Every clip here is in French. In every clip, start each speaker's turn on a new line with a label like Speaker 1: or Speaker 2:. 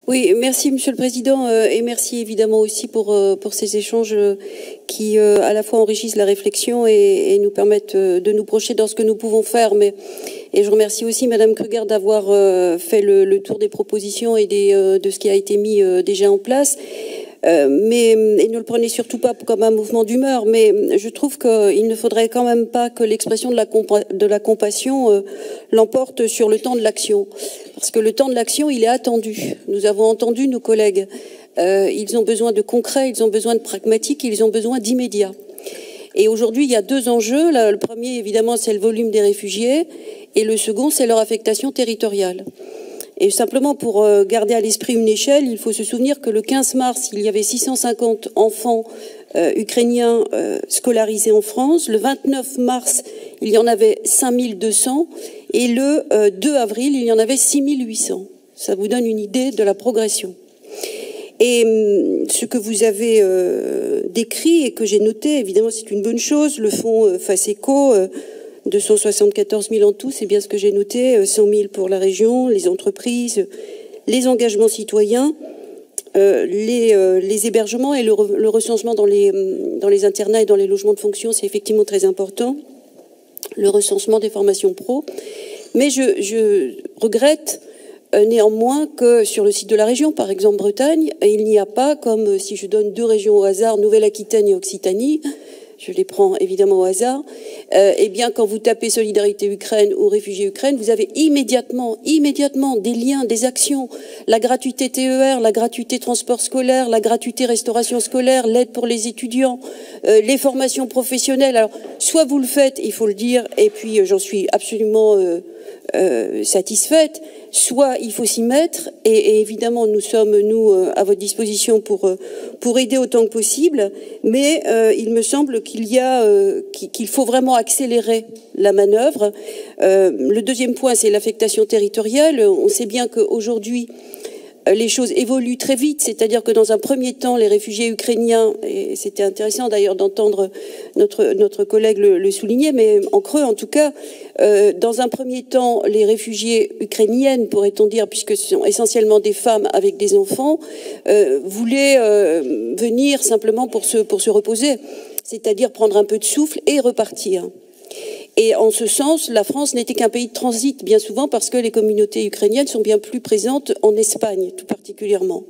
Speaker 1: Oui, merci Monsieur le Président et merci évidemment aussi pour ces échanges qui à la fois enrichissent la réflexion et nous permettent de nous projeter dans ce que nous pouvons faire. Et je remercie aussi Madame Kruger d'avoir fait le tour des propositions et de ce qui a été mis déjà en place. Et ne le prenez surtout pas comme un mouvement d'humeur, mais je trouve qu'il ne faudrait quand même pas que l'expression de la compassion l'emporte sur le temps de l'action. Parce que le temps de l'action, il est attendu. Nous avons entendu nos collègues. Ils ont besoin de concret, ils ont besoin de pragmatique, ils ont besoin d'immédiat. Et aujourd'hui, il y a deux enjeux. Le premier, évidemment, c'est le volume des réfugiés. Et le second, c'est leur affectation territoriale. Et simplement pour garder à l'esprit une échelle, il faut se souvenir que le 15 mars, il y avait 650 enfants ukrainiens scolarisés en France. Le 29 mars, il y en avait 5200. Et le 2 avril, il y en avait 6800. Ça vous donne une idée de la progression. Et ce que vous avez décrit et que j'ai noté, évidemment, c'est une bonne chose. Le fonds FACECO, 274 000 en tout, c'est bien ce que j'ai noté, 100 000 pour la région, les entreprises, les engagements citoyens, les hébergements et le recensement dans les internats et dans les logements de fonction, c'est effectivement très important. Le recensement des formations pro. Mais je regrette néanmoins que sur le site de la région, par exemple Bretagne, il n'y a pas, comme si je donne deux régions au hasard, Nouvelle-Aquitaine et Occitanie, je les prends évidemment au hasard, eh bien quand vous tapez Solidarité Ukraine ou Réfugiés Ukraine, vous avez immédiatement des liens, des actions, la gratuité TER, la gratuité transport scolaire, la gratuité restauration scolaire, l'aide pour les étudiants, les formations professionnelles. Alors, soit vous le faites, il faut le dire, et puis j'en suis absolument satisfaite, soit il faut s'y mettre, et évidemment nous sommes, nous, à votre disposition pour aider autant que possible, mais il me semble qu'il faut vraiment accélérer la manœuvre. Le deuxième point, c'est l'affectation territoriale. On sait bien qu'aujourd'hui, les choses évoluent très vite, c'est-à-dire que dans un premier temps, les réfugiés ukrainiens, et c'était intéressant d'ailleurs d'entendre notre collègue le souligner, mais en creux en tout cas, dans un premier temps, les réfugiés ukrainiennes, pourrait-on dire, puisque ce sont essentiellement des femmes avec des enfants, voulaient venir simplement pour se reposer, c'est-à-dire prendre un peu de souffle et repartir. Et en ce sens, la France n'était qu'un pays de transit, bien souvent parce que les communautés ukrainiennes sont bien plus présentes en Espagne, tout particulièrement.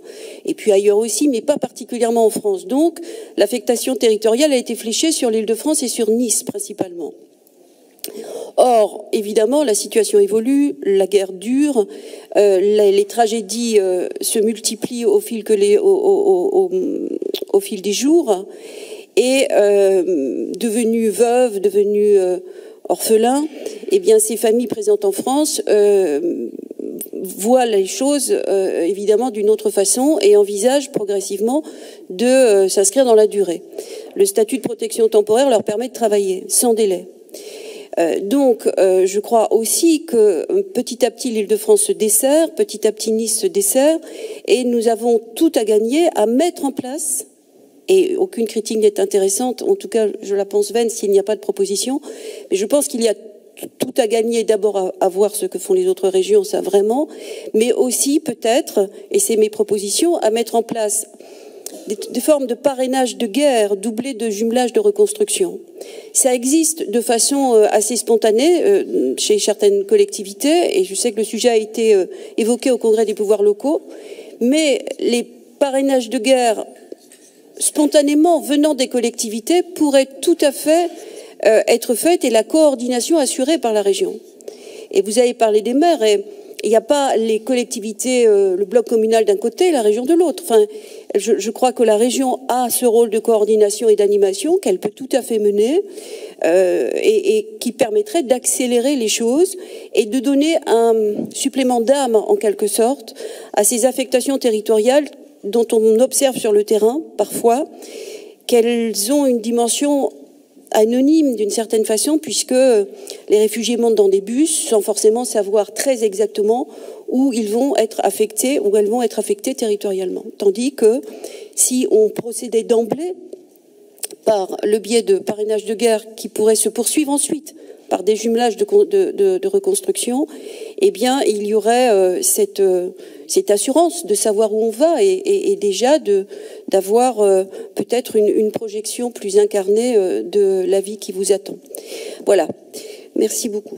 Speaker 1: Et puis ailleurs aussi, mais pas particulièrement en France. Donc, l'affectation territoriale a été fléchée sur l'Île-de-France et sur Nice, principalement. Or, évidemment, la situation évolue, la guerre dure, les tragédies se multiplient au fil des jours. Et devenues veuves, devenues orphelins, eh bien ces familles présentes en France voient les choses évidemment d'une autre façon et envisagent progressivement de s'inscrire dans la durée. Le statut de protection temporaire leur permet de travailler sans délai. Donc, je crois aussi que petit à petit l'Île-de-France se dessert, petit à petit Nice se dessert, et nous avons tout à gagner à mettre en place. Et aucune critique n'est intéressante, en tout cas je la pense vaine s'il n'y a pas de proposition, mais je pense qu'il y a tout à gagner d'abord à voir ce que font les autres régions, ça vraiment, mais aussi peut-être, et c'est mes propositions, à mettre en place des formes de parrainage de guerre doublées de jumelage de reconstruction. Ça existe de façon assez spontanée chez certaines collectivités, et je sais que le sujet a été évoqué au Congrès des pouvoirs locaux, mais les parrainages de guerre spontanément venant des collectivités pourrait tout à fait être faite et la coordination assurée par la région. Et vous avez parlé des maires, et il n'y a pas les collectivités, le bloc communal d'un côté, la région de l'autre. Enfin, je crois que la région a ce rôle de coordination et d'animation qu'elle peut tout à fait mener et qui permettrait d'accélérer les choses et de donner un supplément d'âme, en quelque sorte, à ces affectations territoriales dont on observe sur le terrain, parfois, qu'elles ont une dimension anonyme d'une certaine façon, puisque les réfugiés montent dans des bus sans forcément savoir très exactement où ils vont être affectés, où elles vont être affectées territorialement. Tandis que si on procédait d'emblée par le biais de parrainage de guerre qui pourrait se poursuivre ensuite par des jumelages de reconstruction, eh bien, il y aurait cette assurance de savoir où on va et déjà d'avoir peut-être une projection plus incarnée de la vie qui vous attend. Voilà. Merci beaucoup.